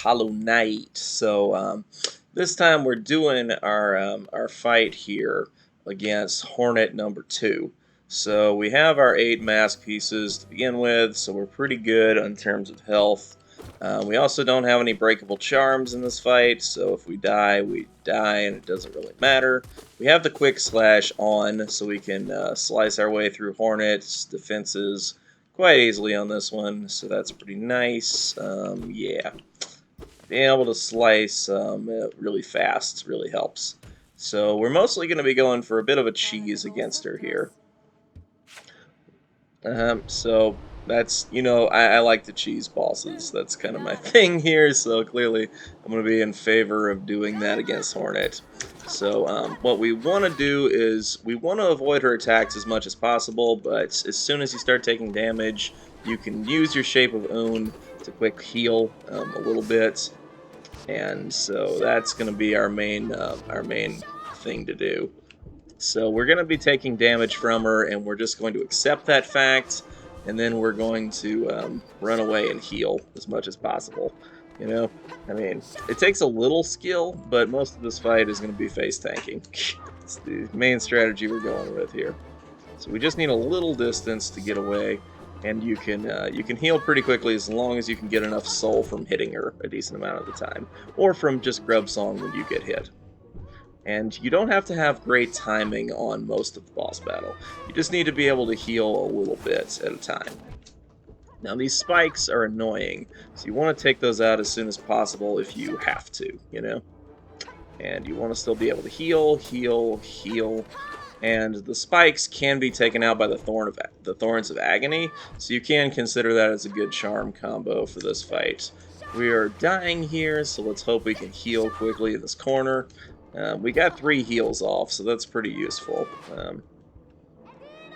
Hollow Knight. So this time we're doing our fight here against Hornet number 2. So we have our 8 mask pieces to begin with, so we're pretty good in terms of health. We also don't have any breakable charms in this fight, so if we die, and it doesn't really matter. We have the quick slash on, so we can slice our way through Hornet's defenses quite easily on this one, so that's pretty nice. Yeah. Being able to slice really fast really helps. So we're mostly going to be going for a bit of a cheese against her here. So that's, I like the cheese bosses. That's kind of my thing here, so clearly I'm going to be in favor of doing that against Hornet. So what we want to do is we want to avoid her attacks as much as possible, but as soon as you start taking damage, you can use your Shape of Oon to quick heal a little bit. And so that's going to be our main thing to do. So we're going to be taking damage from her, and we're just going to accept that fact, and then we're going to run away and heal as much as possible. I mean, it takes a little skill, but most of this fight is going to be face tanking. It's the main strategy we're going with here. So we just need a little distance to get away, and you can heal pretty quickly as long as you can get enough soul from hitting her a decent amount of the time, or from just grub song when you get hit. And you don't have to have great timing on most of the boss battle. You just need to be able to heal a little bit at a time. Now these spikes are annoying, so you want to take those out as soon as possible if you have to, And you want to still be able to heal, heal, heal, and the spikes can be taken out by the Thorns of Agony, so you can consider that as a good charm combo for this fight. We are dying here, so let's hope we can heal quickly in this corner. We got 3 heals off, so that's pretty useful.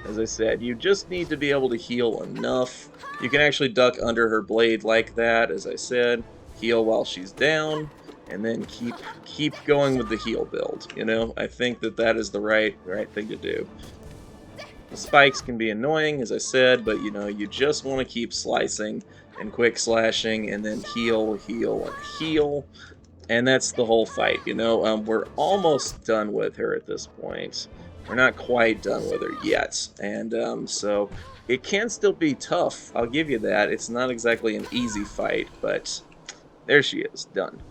As I said, you just need to be able to heal enough. You can actually duck under her blade like that, as I said, heal while she's down, and then keep going with the heal build. I think that is the right thing to do. The spikes can be annoying, as I said, but you just want to keep slicing and quick slashing, and then heal, heal, and heal. And that's the whole fight, we're almost done with her at this point. We're not quite done with her yet, and so it can still be tough, I'll give you that. It's not exactly an easy fight, but there she is, done.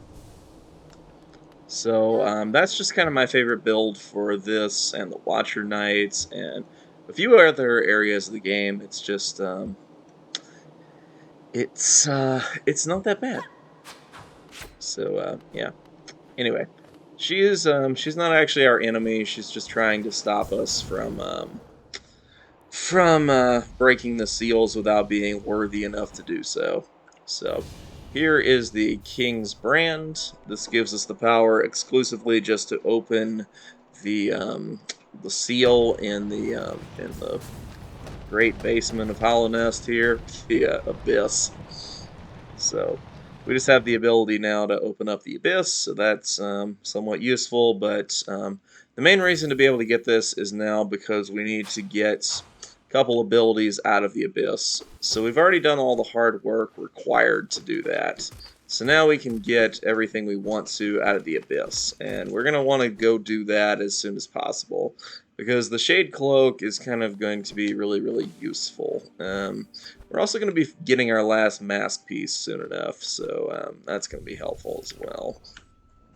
So that's just kind of my favorite build for this and the Watcher Knights and a few other areas of the game. It's just it's not that bad. So yeah. Anyway, she's not actually our enemy. She's just trying to stop us from breaking the seals without being worthy enough to do so. So here is the King's Brand. This gives us the power exclusively just to open the seal in the great basement of Hallownest here, the Abyss. So we just have the ability now to open up the Abyss, so that's somewhat useful, but the main reason to be able to get this is now because we need to get a couple abilities out of the Abyss. So we've already done all the hard work required to do that. So now we can get everything we want to out of the Abyss, and we're going to want to go do that as soon as possible, because the Shade Cloak is kind of going to be really, really useful. We're also going to be getting our last mask piece soon enough, so that's going to be helpful as well.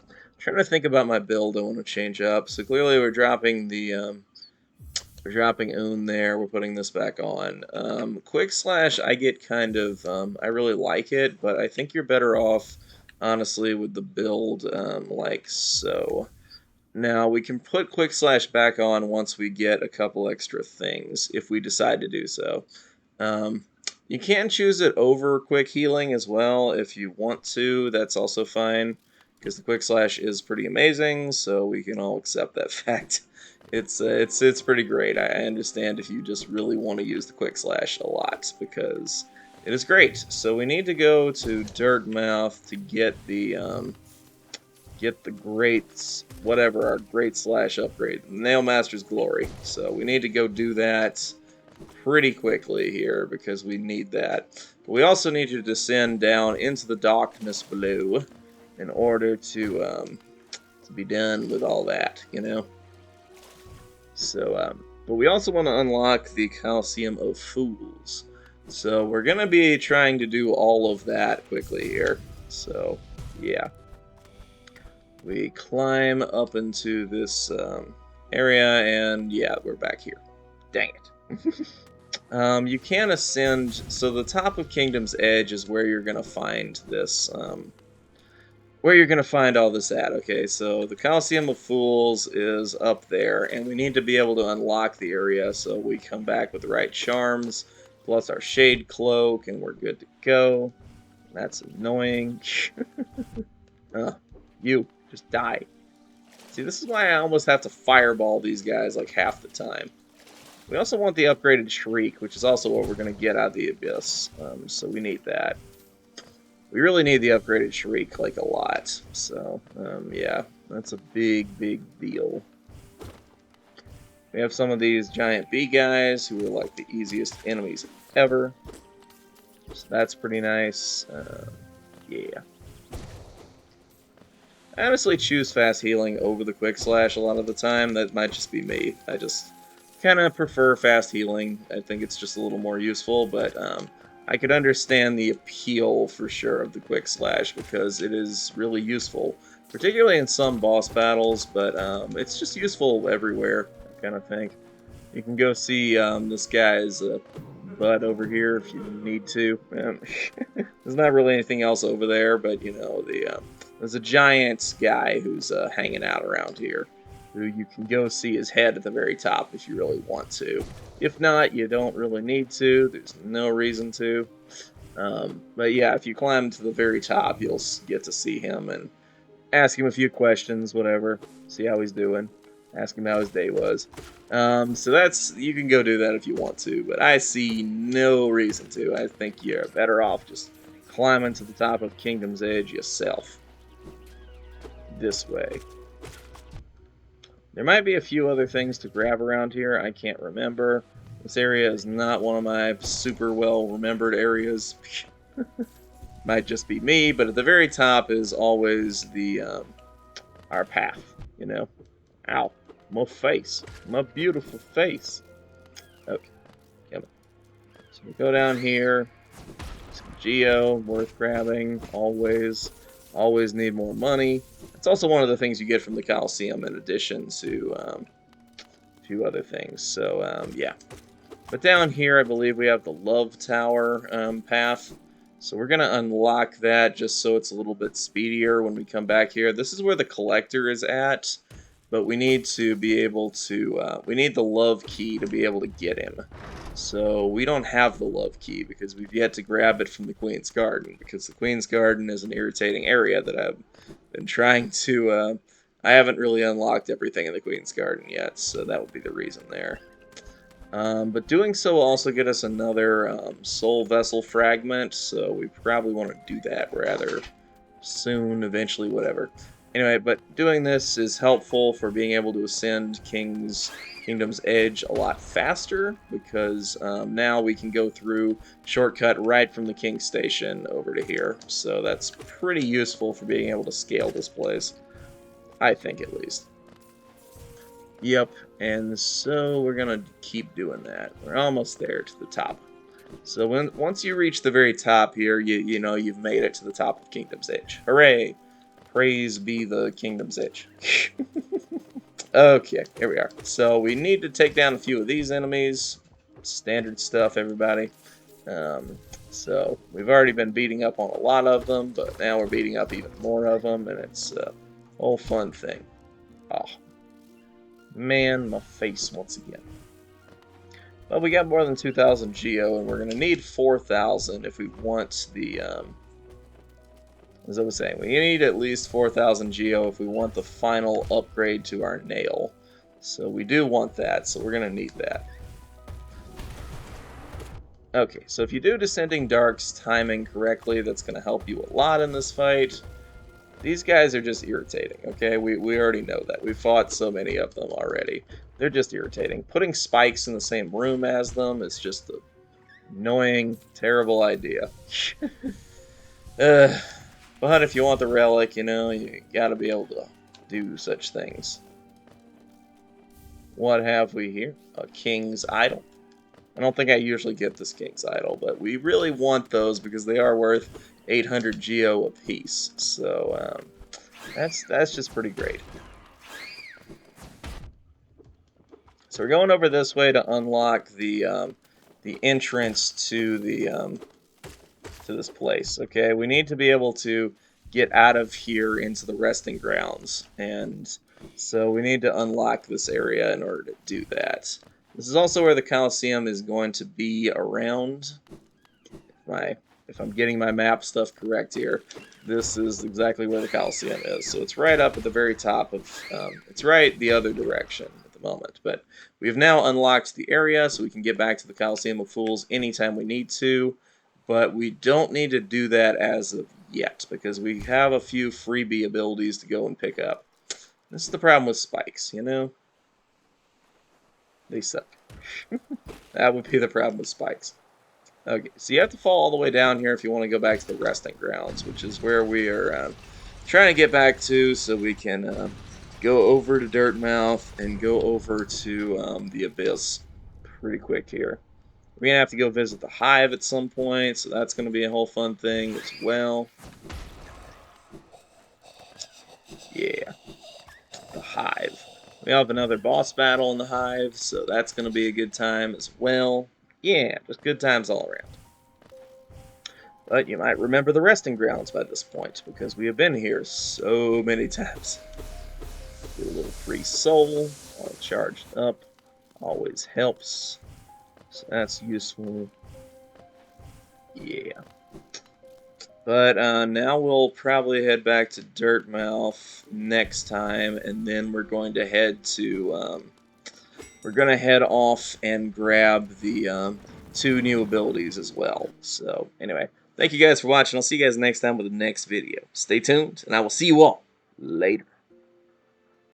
I'm trying to think about my build I want to change up. So clearly we're dropping the we're dropping Oon there. We're putting this back on. Quick Slash, I get kind of I really like it, but I think you're better off honestly with the build like so. Now we can put Quick Slash back on once we get a couple extra things if we decide to do so. You can choose it over Quick Healing as well if you want to. That's also fine, because the Quick Slash is pretty amazing, so we can all accept that fact. It's pretty great. I understand if you just really want to use the Quick Slash a lot, because it is great. So we need to go to Dirtmouth to get the great, whatever, our great slash upgrade, Nail Master's Glory. So we need to go do that. pretty quickly here because we need that. But we also need to descend down into the darkness below in order to be done with all that, you know? So, but we also want to unlock the Coliseum of Fools. So we're going to be trying to do all of that quickly here. So, yeah. We climb up into this area, and yeah, we're back here. Dang it. You can ascend, so the top of Kingdom's Edge is where you're going to find this, where you're going to find all this at, okay? So the Coliseum of Fools is up there, and we need to be able to unlock the area, so we come back with the right charms, plus our Shade Cloak, and we're good to go. That's annoying. You, just die. See, this is why I almost have to fireball these guys like half the time. We also want the upgraded Shriek, which is also what we're going to get out of the Abyss, so we need that. We really need the upgraded Shriek, like, a lot. So, yeah, that's a big, big deal. We have some of these giant bee guys who are, like, the easiest enemies ever. So that's pretty nice. Yeah. I honestly choose fast healing over the quick slash a lot of the time. That might just be me. I just kind of prefer fast healing. I think it's just a little more useful, but, I could understand the appeal, for sure, of the quick slash, because it is really useful, particularly in some boss battles, but it's just useful everywhere, I kind of think. You can go see this guy's butt over here if you need to. There's not really anything else over there, but, you know, there's a giant guy who's hanging out around here, who you can go see his head at the very top if you really want to. If not, you don't really need to. There's no reason to. But yeah, if you climb to the very top, you'll get to see him and ask him a few questions, whatever. See how he's doing. Ask him how his day was. So you can go do that if you want to, but I see no reason to. I think you're better off just climbing to the top of Kingdom's Edge yourself. This way. There might be a few other things to grab around here. I can't remember. This area is not one of my super well-remembered areas. Might just be me, but at the very top is always our path, you know? Ow. My face. My beautiful face. Okay. Come on. So we go down here. Some Geo, worth grabbing. Always. Always need more money. It's also one of the things you get from the Coliseum in addition to a few other things. So, yeah. But down here, I believe we have the Love Tower path. So we're going to unlock that just so it's a little bit speedier when we come back here. This is where the Collector is at, but we need to be able to... we need the Love Key to be able to get him. So we don't have the Love Key because we've yet to grab it from the Queen's Garden, because the Queen's Garden is an irritating area that I've been trying to... I haven't really unlocked everything in the Queen's Garden yet, so that would be the reason there. But doing so will also get us another Soul Vessel Fragment, so we probably want to do that rather soon, eventually, whatever. Anyway, but doing this is helpful for being able to ascend Kingdom's Edge a lot faster, because now we can go through shortcut right from the King's Station over to here. So that's pretty useful for being able to scale this place. I think, at least. Yep, and so we're going to keep doing that. We're almost there to the top. So once you reach the very top here, you know you've made it to the top of Kingdom's Edge. Hooray! Praise be the Kingdom's Edge. Okay, here we are. So we need to take down a few of these enemies. Standard stuff, everybody. So we've already been beating up on a lot of them, but now we're beating up even more of them, and it's a whole fun thing. Oh, man, my face once again. Well, we got more than 2,000 Geo, and we're going to need 4,000 if we want the... as I was saying, we need at least 4,000 Geo if we want the final upgrade to our nail. So we do want that, so we're going to need that. Okay, so if you do Descending Dark's timing correctly, that's going to help you a lot in this fight. These guys are just irritating, okay? We already know that. We've fought so many of them already. They're just irritating. Putting spikes in the same room as them is just an annoying, terrible idea. But if you want the relic, you know, you gotta be able to do such things. What have we here? A king's idol. I don't think I usually get this king's idol, but we really want those because they are worth 800 geo apiece. So that's just pretty great. So we're going over this way to unlock the entrance to this place. Okay, we need to be able to get out of here into the resting grounds, and so we need to unlock this area in order to do that. This is also where the Colosseum is going to be around. If I'm getting my map stuff correct here, this is exactly where the Colosseum is. So it's right up at the very top of, it's right the other direction at the moment. But we've now unlocked the area, so we can get back to the Colosseum of Fools anytime we need to. But we don't need to do that as of yet, because we have a few freebie abilities to go and pick up. This is the problem with spikes, you know? They suck. That would be the problem with spikes. Okay, so you have to fall all the way down here if you want to go back to the resting grounds, which is where we are trying to get back to, so we can go over to Dirtmouth and go over to the Abyss pretty quick here. We're going to have to go visit the Hive at some point, so that's going to be a whole fun thing as well. Yeah, the Hive. We have another boss battle in the Hive, so that's going to be a good time as well. Yeah, just good times all around. But you might remember the resting grounds by this point, because we have been here so many times. Get a little free soul, all charged up, always helps. So that's useful. Yeah. But now we'll probably head back to Dirtmouth next time, and then we're going to head to we're going to head off and grab the 2 new abilities as well. So anyway, thank you guys for watching. I'll see you guys next time with the next video. Stay tuned, and I will see you all later.